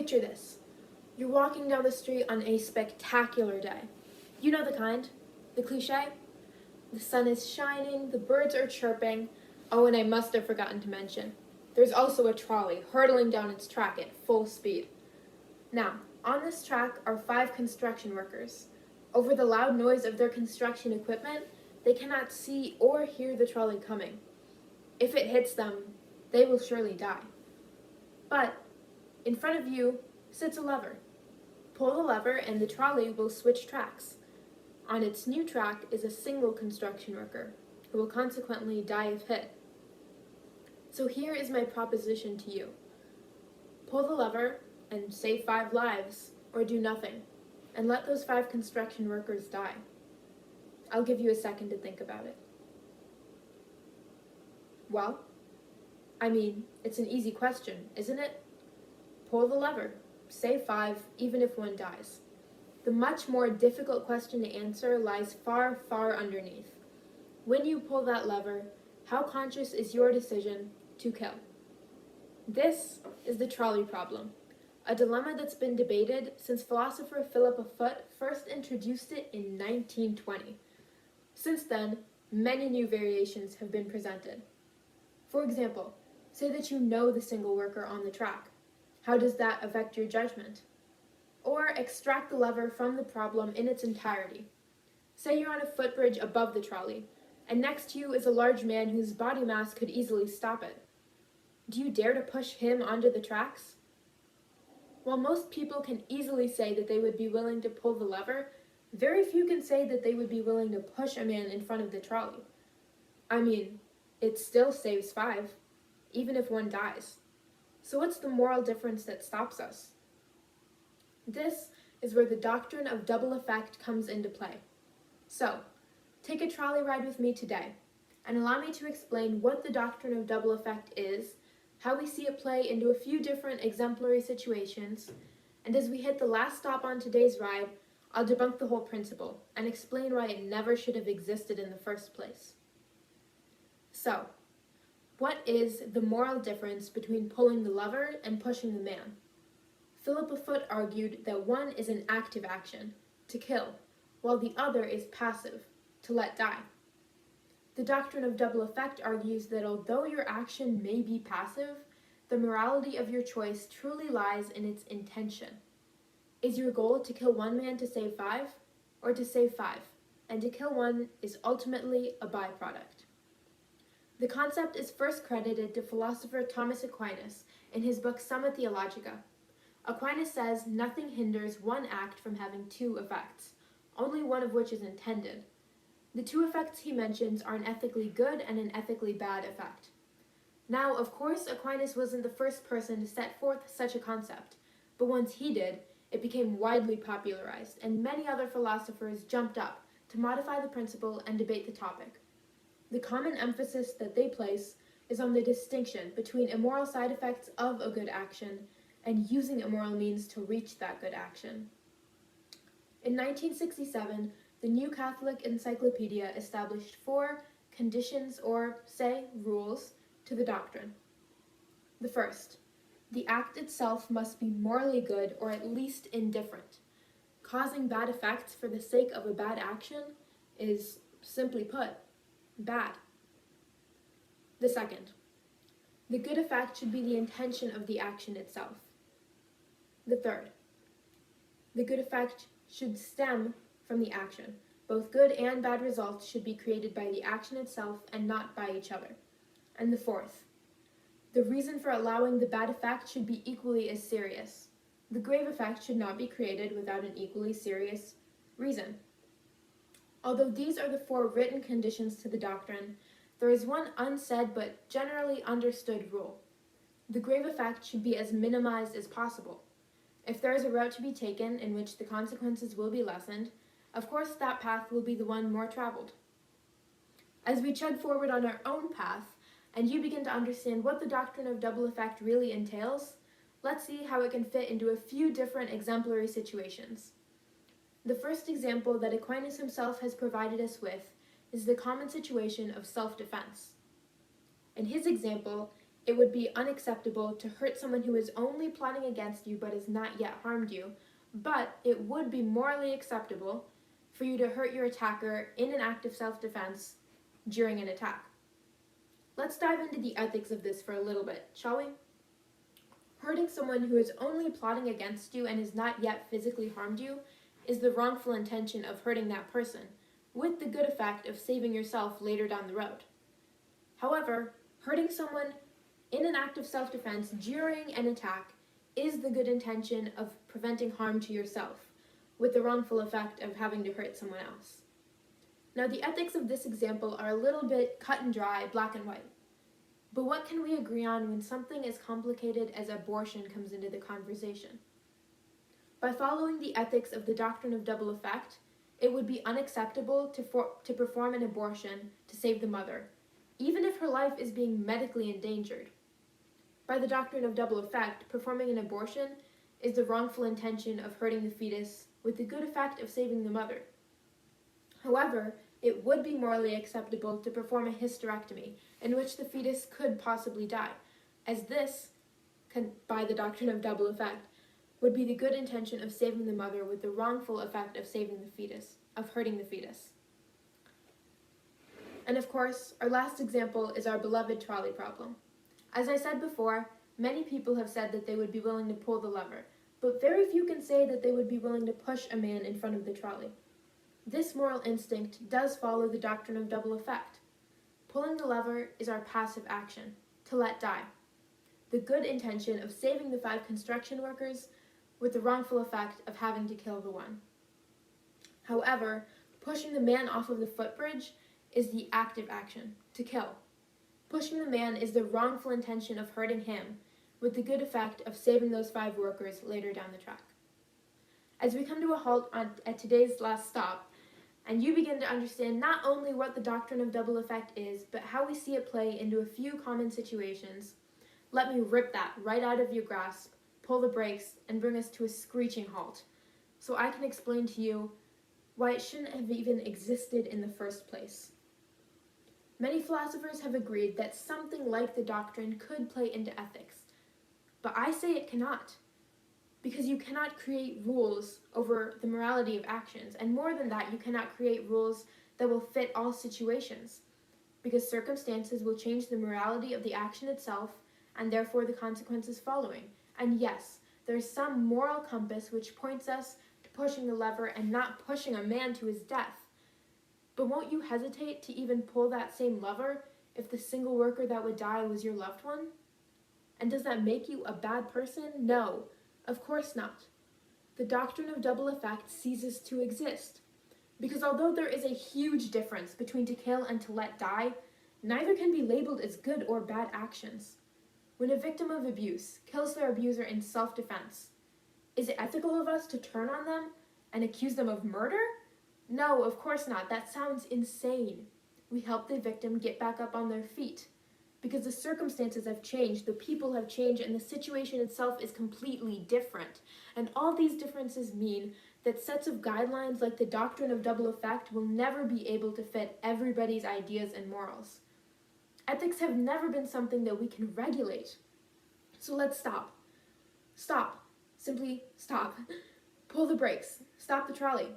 Picture this. You're walking down the street on a spectacular day. You know the kind, the cliche. The sun is shining, the birds are chirping. Oh, and I must have forgotten to mention, there's also a trolley hurtling down its track at full speed. Now, on this track are 5 construction workers. Over the loud noise of their construction equipment, they cannot see or hear the trolley coming. If it hits them, they will surely die. But in front of you sits a lever. Pull the lever and the trolley will switch tracks. On its new track is a single construction worker, who will consequently die if hit. So here is my proposition to you. Pull the lever and save 5 lives, or do nothing, and let those 5 construction workers die. I'll give you a second to think about it. Well, it's an easy question, isn't it? Pull the lever, save 5, even if 1 dies. The much more difficult question to answer lies far, far underneath. When you pull that lever, how conscious is your decision to kill? This is the trolley problem, a dilemma that's been debated since philosopher Philip Foot first introduced it in 1920. Since then, many new variations have been presented. For example, say that you know the single worker on the track. How does that affect your judgment? Or extract the lever from the problem in its entirety. Say you're on a footbridge above the trolley, and next to you is a large man whose body mass could easily stop it. Do you dare to push him onto the tracks? While most people can easily say that they would be willing to pull the lever, very few can say that they would be willing to push a man in front of the trolley. It still saves 5, even if 1 dies. So what's the moral difference that stops us? This is where the doctrine of double effect comes into play. So, take a trolley ride with me today, and allow me to explain what the doctrine of double effect is, how we see it play into a few different exemplary situations, and as we hit the last stop on today's ride, I'll debunk the whole principle and explain why it never should have existed in the first place. So, what is the moral difference between pulling the lever and pushing the man? Philip Foot argued that one is an active action, to kill, while the other is passive, to let die. The doctrine of double effect argues that although your action may be passive, the morality of your choice truly lies in its intention. Is your goal to kill 1 man to save 5, or to save 5, and to kill 1 is ultimately a byproduct? The concept is first credited to philosopher Thomas Aquinas in his book Summa Theologica. Aquinas says nothing hinders one act from having 2 effects, only one of which is intended. The 2 effects he mentions are an ethically good and an ethically bad effect. Now, of course, Aquinas wasn't the first person to set forth such a concept, but once he did, it became widely popularized, and many other philosophers jumped up to modify the principle and debate the topic. The common emphasis that they place is on the distinction between immoral side effects of a good action and using immoral means to reach that good action. In 1967, the New Catholic Encyclopedia established 4 conditions or, say, rules to the doctrine. The first, the act itself must be morally good or at least indifferent. Causing bad effects for the sake of a bad action is, simply put, bad. The second, the good effect should be the intention of the action itself. The third, the good effect should stem from the action. Both good and bad results should be created by the action itself and not by each other. And the fourth, the reason for allowing the bad effect should be equally as serious. The grave effect should not be created without an equally serious reason. Although these are the 4 written conditions to the doctrine, there is one unsaid but generally understood rule. The grave effect should be as minimized as possible. If there is a route to be taken in which the consequences will be lessened, of course that path will be the one more traveled. As we chug forward on our own path, and you begin to understand what the doctrine of double effect really entails, let's see how it can fit into a few different exemplary situations. The first example that Aquinas himself has provided us with is the common situation of self-defense. In his example, it would be unacceptable to hurt someone who is only plotting against you but has not yet harmed you, but it would be morally acceptable for you to hurt your attacker in an act of self-defense during an attack. Let's dive into the ethics of this for a little bit, shall we? Hurting someone who is only plotting against you and has not yet physically harmed you is the wrongful intention of hurting that person, with the good effect of saving yourself later down the road. However, hurting someone in an act of self-defense during an attack is the good intention of preventing harm to yourself, with the wrongful effect of having to hurt someone else. Now, the ethics of this example are a little bit cut and dry, black and white. But what can we agree on when something as complicated as abortion comes into the conversation? By following the ethics of the doctrine of double effect, it would be unacceptable to perform an abortion to save the mother, even if her life is being medically endangered. By the doctrine of double effect, performing an abortion is the wrongful intention of hurting the fetus with the good effect of saving the mother. However, it would be morally acceptable to perform a hysterectomy in which the fetus could possibly die, as this, by the doctrine of double effect, would be the good intention of saving the mother with the wrongful effect of saving the fetus, of hurting the fetus. And of course, our last example is our beloved trolley problem. As I said before, many people have said that they would be willing to pull the lever, but very few can say that they would be willing to push a man in front of the trolley. This moral instinct does follow the doctrine of double effect. Pulling the lever is our passive action, to let die. The good intention of saving the 5 construction workers with the wrongful effect of having to kill the one. However, pushing the man off of the footbridge is the active action, to kill. Pushing the man is the wrongful intention of hurting him, with the good effect of saving those 5 workers later down the track. As we come to a halt at today's last stop, and you begin to understand not only what the doctrine of double effect is, but how we see it play into a few common situations, let me rip that right out of your grasp, pull the brakes, and bring us to a screeching halt, so I can explain to you why it shouldn't have even existed in the first place. Many philosophers have agreed that something like the doctrine could play into ethics, but I say it cannot, because you cannot create rules over the morality of actions, and more than that, you cannot create rules that will fit all situations, because circumstances will change the morality of the action itself, and therefore the consequences following. And yes, there's some moral compass which points us to pushing the lever and not pushing a man to his death. But won't you hesitate to even pull that same lever if the single worker that would die was your loved one? And does that make you a bad person? No, of course not. The doctrine of double effect ceases to exist, because although there is a huge difference between to kill and to let die, neither can be labeled as good or bad actions. When a victim of abuse kills their abuser in self-defense, is it ethical of us to turn on them and accuse them of murder? No, of course not. That sounds insane. We help the victim get back up on their feet, because the circumstances have changed, the people have changed, and the situation itself is completely different. And all these differences mean that sets of guidelines like the doctrine of double effect will never be able to fit everybody's ideas and morals. Ethics have never been something that we can regulate. So let's stop. Stop. Simply stop. Pull the brakes. Stop the trolley.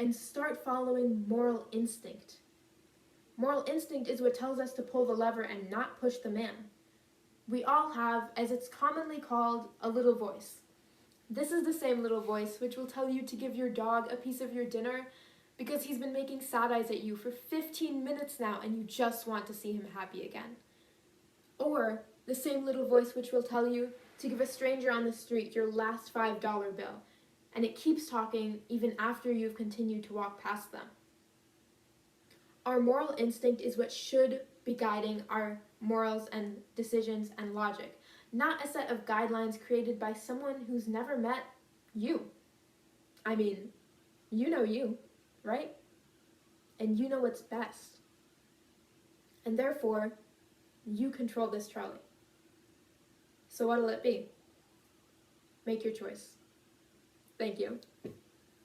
And start following moral instinct. Moral instinct is what tells us to pull the lever and not push the man. We all have, as it's commonly called, a little voice. This is the same little voice which will tell you to give your dog a piece of your dinner because he's been making sad eyes at you for 15 minutes now and you just want to see him happy again. Or the same little voice which will tell you to give a stranger on the street your last $5 bill, and it keeps talking even after you've continued to walk past them. Our moral instinct is what should be guiding our morals and decisions and logic, not a set of guidelines created by someone who's never met you. I mean, you know you, right? And you know what's best. And therefore, you control this trolley. So what'll it be? Make your choice. Thank you.